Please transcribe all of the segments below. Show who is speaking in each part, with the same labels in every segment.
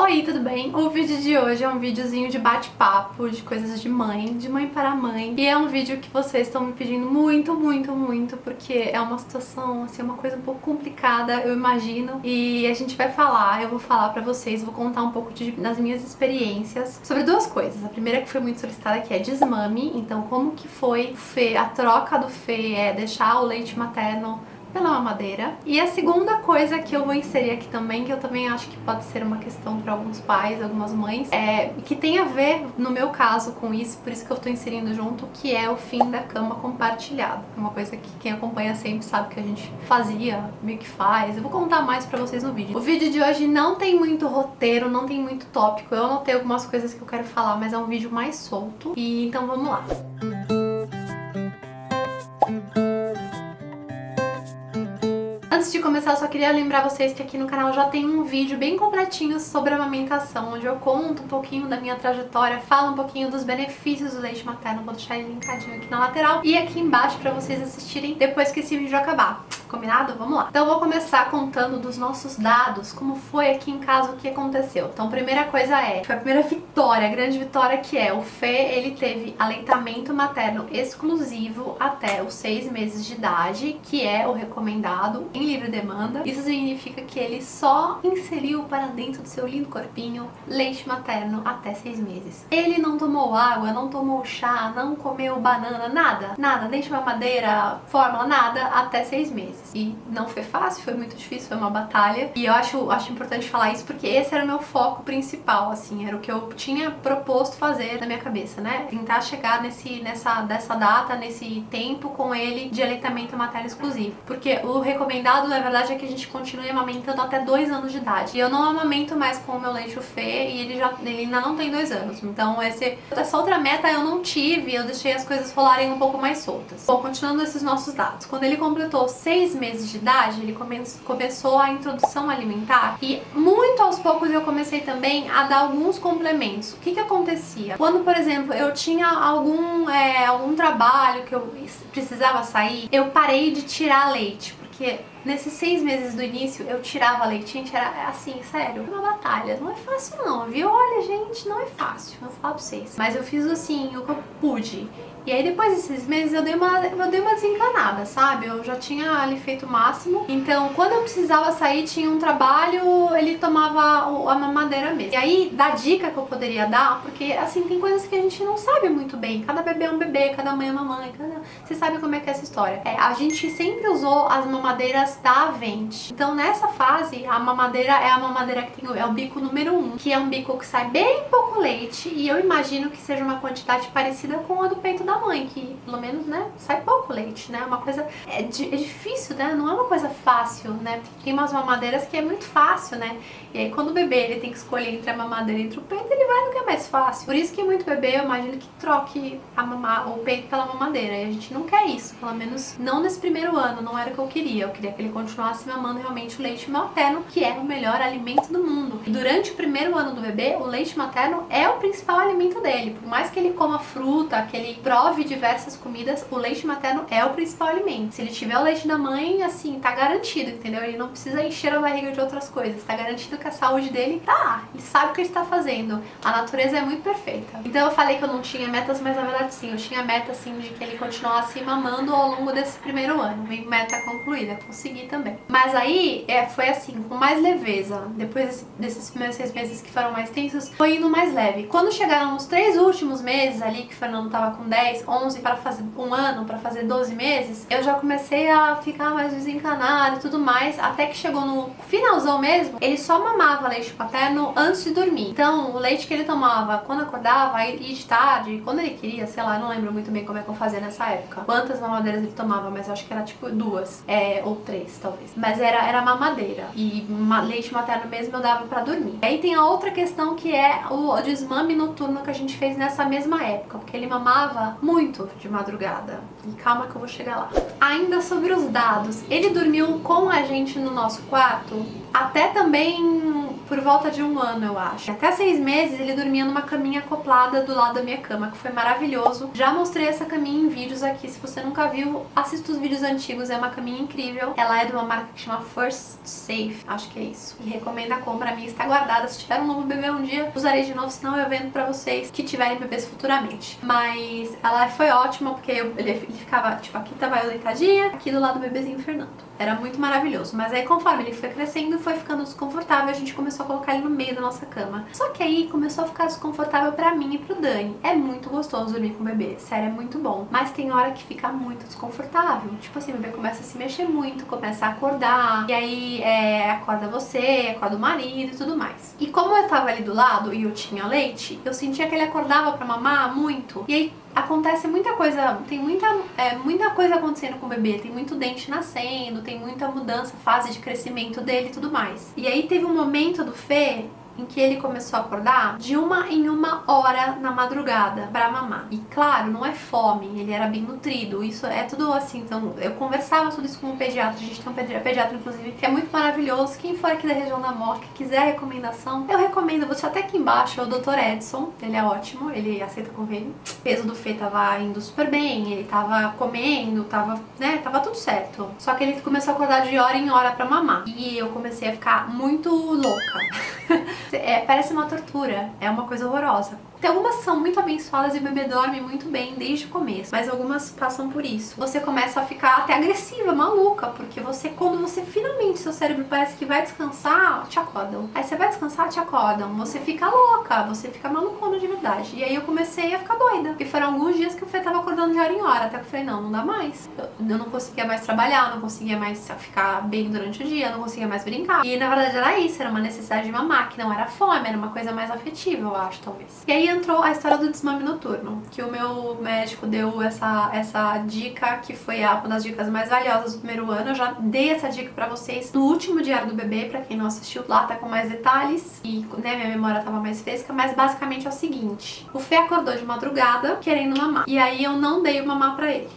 Speaker 1: Oi, tudo bem? O vídeo de hoje é um videozinho de bate-papo, de coisas de mãe para mãe. E é um vídeo que vocês estão me pedindo muito, porque é uma situação, assim, uma coisa um pouco complicada, eu imagino. E a gente vai falar, eu vou falar pra vocês, vou contar um pouco das minhas experiências sobre duas coisas. A primeira que foi muito solicitada, que é desmame. Então, como que foi a troca do Fê, deixar o leite materno pela mamadeira. E a segunda coisa que eu vou inserir aqui também, que eu também acho que pode ser uma questão para alguns pais, algumas mães, que tem a ver, no meu caso, com isso, por isso que eu tô inserindo junto, que é o fim da cama compartilhada. É uma coisa que quem acompanha sempre sabe que a gente fazia, meio que faz. Eu vou contar mais pra vocês no vídeo. O vídeo de hoje não tem muito roteiro, não tem muito tópico. Eu anotei algumas coisas que eu quero falar, mas é um vídeo mais solto. E então vamos lá. Antes de começar, eu só queria lembrar vocês que aqui no canal já tem um vídeo bem completinho sobre a amamentação, onde eu conto um pouquinho da minha trajetória, falo um pouquinho dos benefícios do leite materno, vou deixar ele linkadinho aqui na lateral e aqui embaixo pra vocês assistirem depois que esse vídeo acabar. Combinado? Vamos lá. Então eu vou começar contando dos nossos dados, como foi aqui em casa, o que aconteceu. Então a primeira coisa foi a primeira vitória, a grande vitória, que é o Fê, ele teve aleitamento materno exclusivo até os 6 meses de idade, que é o recomendado em livre demanda. Isso significa que ele só inseriu para dentro do seu lindo corpinho leite materno até 6 meses. Ele não tomou água, não tomou chá, não comeu banana, nada, leite mamadeira, fórmula, nada, até 6 meses. E não foi fácil, foi muito difícil, foi uma batalha. E eu acho importante falar isso porque esse era o meu foco principal, assim, era o que eu tinha proposto fazer na minha cabeça, né? Tentar chegar dessa data, nesse tempo com ele de aleitamento materno exclusivo. Porque o recomendado, na verdade, é que a gente continue amamentando até 2 anos de idade. E eu não amamento mais com o meu leite Fê e ele ainda não tem 2 anos. Então essa outra meta eu não tive, eu deixei as coisas rolarem um pouco mais soltas. Bom, continuando esses nossos dados. Quando ele completou 6 meses de idade, ele começou a introdução alimentar e muito aos poucos eu comecei também a dar alguns complementos. O que acontecia? Quando, por exemplo, eu tinha algum trabalho que eu precisava sair, eu parei de tirar leite, porque nesses 6 meses do início eu tirava leite, gente, era assim, sério, uma batalha. Não é fácil não, viu? Olha, gente, não é fácil, vou falar pra vocês. Mas eu fiz assim, o que eu pude. E aí depois desses meses eu dei uma desencanada, sabe? Eu já tinha ali feito o máximo. Então quando eu precisava sair, tinha um trabalho, ele tomava a mamadeira mesmo. E aí, da dica que eu poderia dar, porque assim, tem coisas que a gente não sabe muito bem. Cada bebê é um bebê, cada mãe é uma mãe, você sabe como é que é essa história. A gente sempre usou as mamadeiras da Avente. Então nessa fase, a mamadeira é a mamadeira que tem o bico número 1, que é um bico que sai bem pouco leite, e eu imagino que seja uma quantidade parecida com a do peito da mãe, que pelo menos, né, sai pouco leite, né? Uma coisa é difícil, né? Não é uma coisa fácil, né? Tem umas mamadeiras que é muito fácil, né? E aí quando o bebê ele tem que escolher entre a mamadeira e entre o peito, ele vai no que é mais fácil. Por isso que muito bebê, eu imagino que troque o peito pela mamadeira. E a gente não quer isso, pelo menos não nesse primeiro ano, não era o que eu queria. Eu queria que ele continuasse mamando realmente o leite materno, que é o melhor alimento do mundo. E durante o primeiro ano do bebê, o leite materno é o principal alimento dele. Por mais que ele coma fruta, que ele prove diversas comidas, o leite materno é o principal alimento. Se ele tiver o leite da mãe, assim, tá garantido, entendeu? Ele não precisa encher a barriga de outras coisas. Tá garantido que a saúde dele tá. Ele sabe o que ele está fazendo. A natureza é muito perfeita. Então eu falei que eu não tinha metas, mas na verdade sim, eu tinha meta, assim, de que ele continuasse mamando ao longo desse primeiro ano. Meta concluída, consegui também. Mas aí, foi assim, com mais leveza. Depois desses primeiros 6 meses que foram mais tensos, foi indo mais leve. Quando chegaram os 3 últimos meses ali, que o Fernando tava com 10, 11 para fazer 1 ano, para fazer 12 meses, eu já comecei a ficar mais desencanada e tudo mais, até que chegou no finalzão mesmo, ele só mamava leite materno antes de dormir. Então, o leite que ele tomava quando acordava e de tarde, quando ele queria, sei lá, eu não lembro muito bem como é que eu fazia nessa época, quantas mamadeiras ele tomava, mas eu acho que era tipo 2, ou 3 talvez. Mas era mamadeira, e leite materno mesmo eu dava pra dormir. Aí tem a outra questão, que é o desmame noturno que a gente fez nessa mesma época, porque ele mamava muito de madrugada. E calma que eu vou chegar lá. Ainda sobre os dados, ele dormiu com a gente no nosso quarto até também por volta de 1 ano, eu acho. Até 6 meses ele dormia numa caminha acoplada do lado da minha cama, que foi maravilhoso. Já mostrei essa caminha em vídeos aqui, se você nunca viu, assista os vídeos antigos, é uma caminha incrível. Ela é de uma marca que chama First Safe, acho que é isso. E recomendo a compra, a minha está guardada. Se tiver um novo bebê um dia, usarei de novo, senão eu vendo pra vocês que tiverem bebês futuramente. Mas ela foi ótima, porque ele ficava, tipo, aqui tava eu deitadinha, aqui do lado do bebezinho Fernando. Era muito maravilhoso. Mas aí, conforme ele foi crescendo, foi ficando desconfortável, a gente começou a colocar ele no meio da nossa cama. Só que aí começou a ficar desconfortável pra mim e pro Dani. É muito gostoso dormir com o bebê, sério, é muito bom. Mas tem hora que fica muito desconfortável. Tipo assim, o bebê começa a se mexer muito, começa a acordar, e aí acorda você, acorda o marido e tudo mais. E como eu tava ali do lado e eu tinha leite, eu sentia que ele acordava pra mamar muito. E aí acontece muita coisa, tem muita coisa acontecendo com o bebê, tem muito dente nascendo, tem muita mudança, fase de crescimento dele e tudo mais. E aí teve um momento do Fê em que ele começou a acordar de 1 hora na madrugada pra mamar. E claro, não é fome, ele era bem nutrido, isso é tudo assim. Então eu conversava tudo isso com um pediatra, a gente tem um pediatra inclusive que é muito maravilhoso. Quem for aqui da região da Moca, quiser a recomendação, eu recomendo, vou deixar até aqui embaixo, é o Dr. Edson, ele é ótimo, ele aceita convênio. O peso do Fê tava indo super bem, ele tava comendo, tava tudo certo. Só que ele começou a acordar de hora em hora pra mamar. E eu comecei a ficar muito louca. Parece uma tortura, é uma coisa horrorosa. Tem algumas que são muito abençoadas e o bebê dorme muito bem desde o começo, mas algumas passam por isso. Você começa a ficar até agressiva, maluca, porque quando você finalmente, seu cérebro parece que vai descansar, te acordam. Aí você vai descansar, te acordam. Você fica louca, você fica malucona de verdade. E aí eu comecei a ficar doida, porque foram alguns dias que o Fê tava acordando de hora em hora, até que eu falei, não dá mais. Eu não conseguia mais trabalhar, não conseguia mais ficar bem durante o dia, não conseguia mais brincar. E na verdade era isso, era uma necessidade de mamar, que não era fome, era uma coisa mais afetiva, eu acho, talvez. E aí entrou a história do desmame noturno, que o meu médico deu essa dica, que foi uma das dicas mais valiosas do primeiro ano. Eu já dei essa dica pra vocês no último Diário do Bebê, pra quem não assistiu, lá tá com mais detalhes e minha memória tava mais fresca, mas basicamente é o seguinte: o Fê acordou de madrugada querendo mamar, e aí eu não dei o mamar pra ele.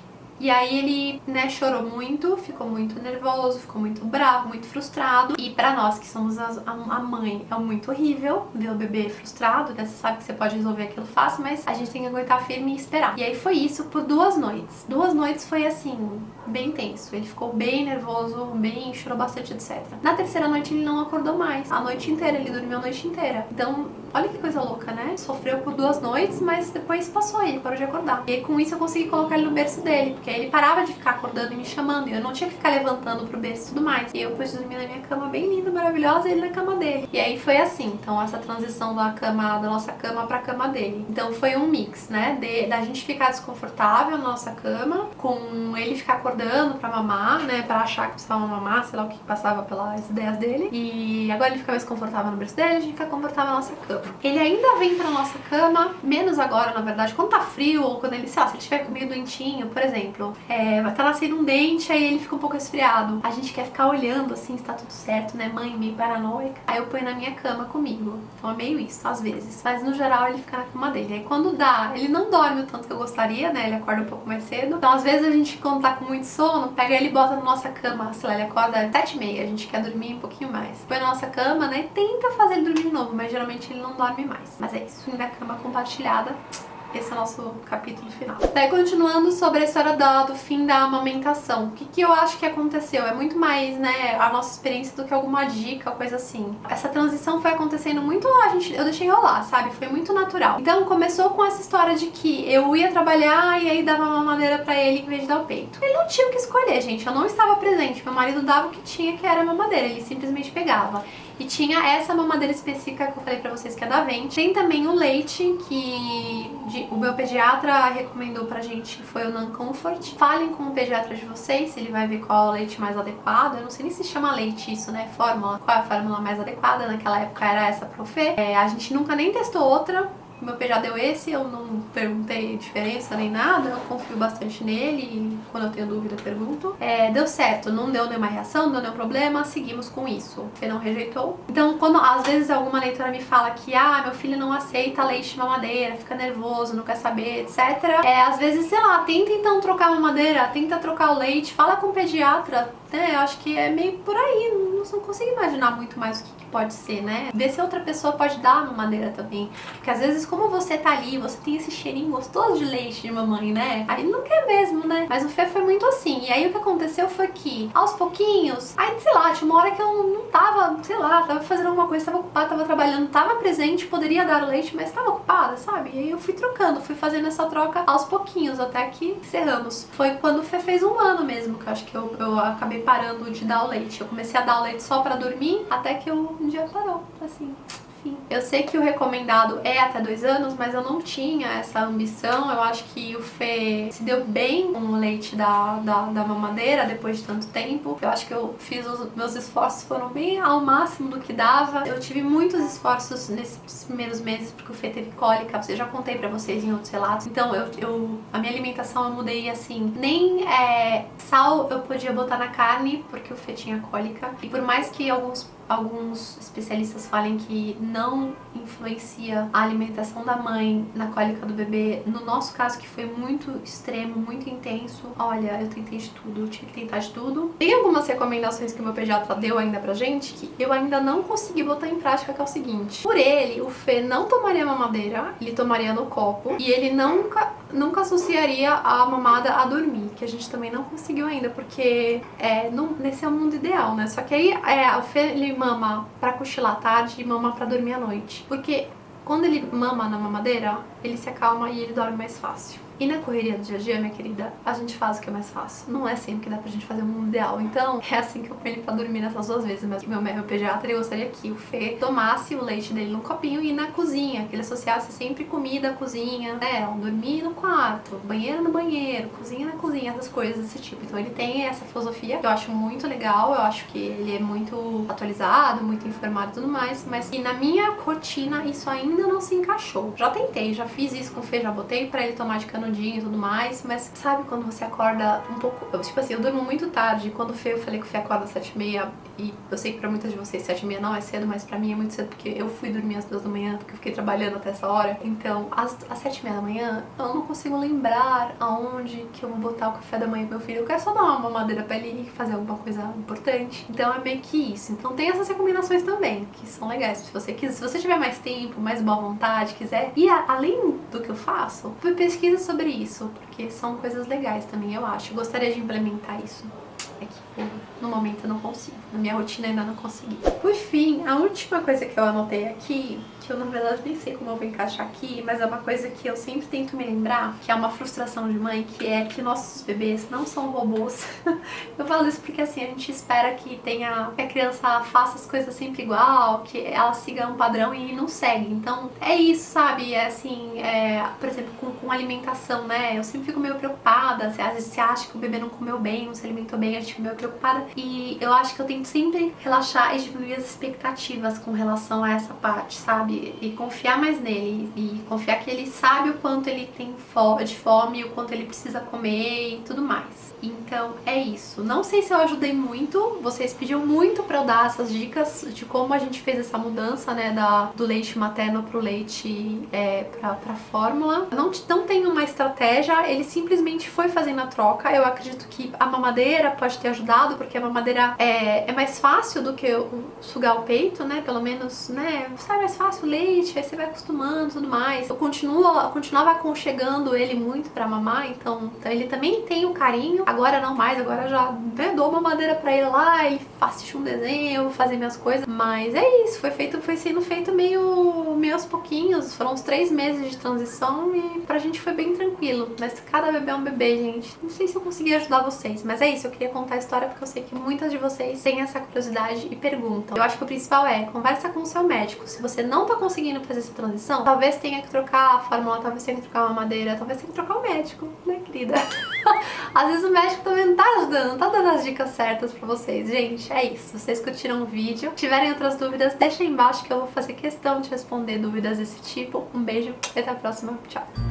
Speaker 1: E aí ele, chorou muito, ficou muito nervoso, ficou muito bravo, muito frustrado. E pra nós que somos a mãe, é muito horrível ver o bebê frustrado, né? Você sabe que você pode resolver aquilo fácil, mas a gente tem que aguentar firme e esperar. E aí foi isso por 2 noites. 2 noites foi assim, bem tenso. Ele ficou bem nervoso, chorou bastante, etc. Na terceira noite ele não acordou mais. A noite inteira, ele dormiu a noite inteira. Então, olha que coisa louca, né? Sofreu por 2 noites, mas depois passou, ele parou de acordar. E aí, com isso eu consegui colocar ele no berço dele, porque aí ele parava de ficar acordando e me chamando, e eu não tinha que ficar levantando pro berço e tudo mais. E eu pude dormir na minha cama bem linda, maravilhosa, e ele na cama dele. E aí foi assim, então essa transição da nossa cama pra cama dele. Então foi um mix, né? Da gente ficar desconfortável na nossa cama, com ele ficar acordando pra mamar, né? Pra achar que precisava mamar, sei lá o que passava pelas ideias dele. E agora ele fica mais confortável no berço dele, a gente fica confortável na nossa cama. Ele ainda vem pra nossa cama, menos agora, na verdade, quando tá frio, ou quando ele, sei lá, se ele estiver meio doentinho, por exemplo, vai estar nascendo um dente, aí ele fica um pouco resfriado. A gente quer ficar olhando assim se tá tudo certo, né? Mãe meio paranoica. Aí eu ponho na minha cama comigo. Então é meio isso, às vezes. Mas no geral ele fica na cama dele. Aí quando dá, ele não dorme o tanto que eu gostaria, né? Ele acorda um pouco mais cedo. Então às vezes a gente, quando tá com muito sono, pega ele e bota na nossa cama. Sei lá, ele acorda às 7h30, a gente quer dormir um pouquinho mais. Põe na nossa cama, né? E tenta fazer ele dormir de novo, mas geralmente ele não dorme mais. Mas é isso, fim da cama compartilhada. Esse é o nosso capítulo final. Daí, continuando sobre a história do fim da amamentação. O que eu acho que aconteceu? É muito mais, né, a nossa experiência do que alguma dica, coisa assim. Essa transição foi acontecendo muito, eu deixei rolar, sabe? Foi muito natural. Então, começou com essa história de que eu ia trabalhar e aí dava uma mamadeira pra ele em vez de dar o peito. Ele não tinha o que escolher, gente. Eu não estava presente. Meu marido dava o que tinha, que era a mamadeira. Ele simplesmente pegava. E tinha essa mamadeira específica que eu falei pra vocês, que é da Vente. Tem também o leite que o meu pediatra recomendou pra gente, que foi o Nan Comfort. Falem com o pediatra de vocês, se ele vai ver qual é o leite mais adequado. Eu não sei nem se chama leite isso, né? Fórmula. Qual é a fórmula mais adequada? Naquela época era essa pro Fê. A gente nunca nem testou outra. O meu PJ deu esse, eu não perguntei diferença nem nada, eu confio bastante nele e quando eu tenho dúvida eu pergunto. Deu certo, não deu nenhuma reação, não deu nenhum problema, seguimos com isso. Ele não rejeitou. Então, quando às vezes alguma leitora me fala que meu filho não aceita leite de mamadeira, fica nervoso, não quer saber, etc. Às vezes, sei lá, tenta então trocar a mamadeira, tenta trocar o leite, fala com o pediatra, né? Eu acho que é meio por aí, não consigo imaginar muito mais o que pode ser, né? Ver se outra pessoa pode dar a mamadeira também. Porque às vezes, como você tá ali, você tem esse cheirinho gostoso de leite de mamãe, né? Aí não quer mesmo, né? Mas o Fê foi muito assim. E aí o que aconteceu foi que, aos pouquinhos, aí sei lá, tinha uma hora que eu não tava, sei lá, tava fazendo alguma coisa, tava ocupada, tava trabalhando, tava presente, poderia dar o leite, mas tava ocupada, sabe? E aí eu fui trocando, fui fazendo essa troca aos pouquinhos, até que encerramos. Foi quando o Fê fez 1 ano mesmo, que eu acho que eu acabei parando de dar o leite. Eu comecei a dar o leite só pra dormir, até que um dia parou, assim. Enfim. Eu sei que o recomendado é até 2 anos, mas eu não tinha essa ambição. Eu acho que o Fê se deu bem com o leite da mamadeira depois de tanto tempo. Eu acho que eu fiz meus esforços foram bem ao máximo do que dava. Eu tive muitos esforços nesses primeiros meses porque o Fê teve cólica. Eu já contei pra vocês em outros relatos. Então a minha alimentação eu mudei assim. Nem sal eu podia botar na carne porque o Fê tinha cólica. E por mais que alguns especialistas falem que não influencia a alimentação da mãe na cólica do bebê, no nosso caso que foi muito extremo, muito intenso, olha, eu tentei de tudo, eu tive que tentar de tudo. Tem algumas recomendações que o meu pediatra deu ainda pra gente que eu ainda não consegui botar em prática, que é o seguinte: por ele, o Fê não tomaria mamadeira, ele tomaria no copo, e ele nunca associaria a mamada a dormir, que a gente também não conseguiu ainda, porque nesse é o mundo ideal, né? Só que aí o Fê, ele mama pra cochilar à tarde e mama pra dormir à noite. Porque quando ele mama na mamadeira, ele se acalma e ele dorme mais fácil. E na correria do dia a dia, minha querida, a gente faz o que é mais fácil. Não é sempre que dá pra gente fazer o mundo ideal. Então, é assim que eu ponho ele pra dormir nessas 2 vezes. Mas meu pediatra, ele gostaria que o Fê tomasse o leite dele num copinho e ir na cozinha. Que ele associasse sempre comida à cozinha, né? Dormir no quarto, banheiro no banheiro, cozinha na cozinha, essas coisas desse tipo. Então, ele tem essa filosofia que eu acho muito legal. Eu acho que ele é muito atualizado, muito informado e tudo mais. Mas na minha rotina, isso ainda não se encaixou. Já tentei, já fiz isso com o Fê, já botei pra ele tomar de canudinho e tudo mais, mas sabe quando você acorda um pouco... Tipo assim, eu durmo muito tarde. Quando eu falei que o Fê acorda às 7h30, e eu sei que pra muitas de vocês 7h30 não é cedo, mas pra mim é muito cedo, porque eu fui dormir às 2 da manhã, porque eu fiquei trabalhando até essa hora. Então, às 7h30 da manhã, eu não consigo lembrar aonde que eu vou botar o café da manhã pro meu filho. Eu quero só dar uma mamadeira pra ele fazer alguma coisa importante. Então, é meio que isso. Então, tem essas recomendações também, que são legais. Se você tiver mais tempo, mais boa vontade, quiser. E além do que eu faço, pesquisa sobre isso, porque são coisas legais também, eu acho. Eu gostaria de implementar isso. É que no momento eu não consigo. Na minha rotina ainda não consegui. Por fim, a última coisa que eu anotei aqui, que eu na verdade nem sei como eu vou encaixar aqui, mas é uma coisa que eu sempre tento me lembrar, que é uma frustração de mãe, que é que nossos bebês não são robôs. Eu falo isso porque assim, a gente espera que a criança faça as coisas sempre igual, que ela siga um padrão e não segue. Então é isso, sabe? É assim, por exemplo, com alimentação, né? Eu sempre fico meio preocupada, às vezes você acha que o bebê não comeu bem, não se alimentou bem, a gente fica meio preocupada. E eu acho que eu tento sempre relaxar e diminuir as expectativas com relação a essa parte, sabe? E confiar mais nele, e confiar que ele sabe o quanto ele tem de fome, o quanto ele precisa comer e tudo mais. Então é isso. Não sei se eu ajudei muito, vocês pediram muito pra eu dar essas dicas de como a gente fez essa mudança, né, do leite materno pro leite pra fórmula. Não tem uma estratégia, ele simplesmente foi fazendo a troca. Eu acredito que a mamadeira pode ter ajudado, porque a mamadeira é mais fácil do que sugar o peito, né, pelo menos, né, sai mais fácil o leite, aí você vai acostumando e tudo mais. Eu continuava aconchegando ele muito pra mamar, então ele também tem um carinho. Agora não mais, agora já dou uma mamadeira pra ele lá, ele assiste um desenho, eu vou fazer minhas coisas. Mas é isso, foi sendo feito meio aos pouquinhos. Foram uns 3 meses de transição e pra gente foi bem tranquilo. Mas cada bebê é um bebê, gente. Não sei se eu consegui ajudar vocês, mas é isso, eu queria contar a história porque eu sei que muitas de vocês têm essa curiosidade e perguntam. Eu acho que o principal conversa com o seu médico. Se você não tá conseguindo fazer essa transição, talvez tenha que trocar a fórmula, talvez tenha que trocar a mamadeira, talvez tenha que trocar o médico, né, querida? Às vezes o médico também não tá ajudando, não tá dando as dicas certas pra vocês. Gente, é isso. Se vocês curtiram o vídeo, tiverem outras dúvidas, deixem aí embaixo que eu vou fazer questão de responder dúvidas desse tipo. Um beijo e até a próxima. Tchau!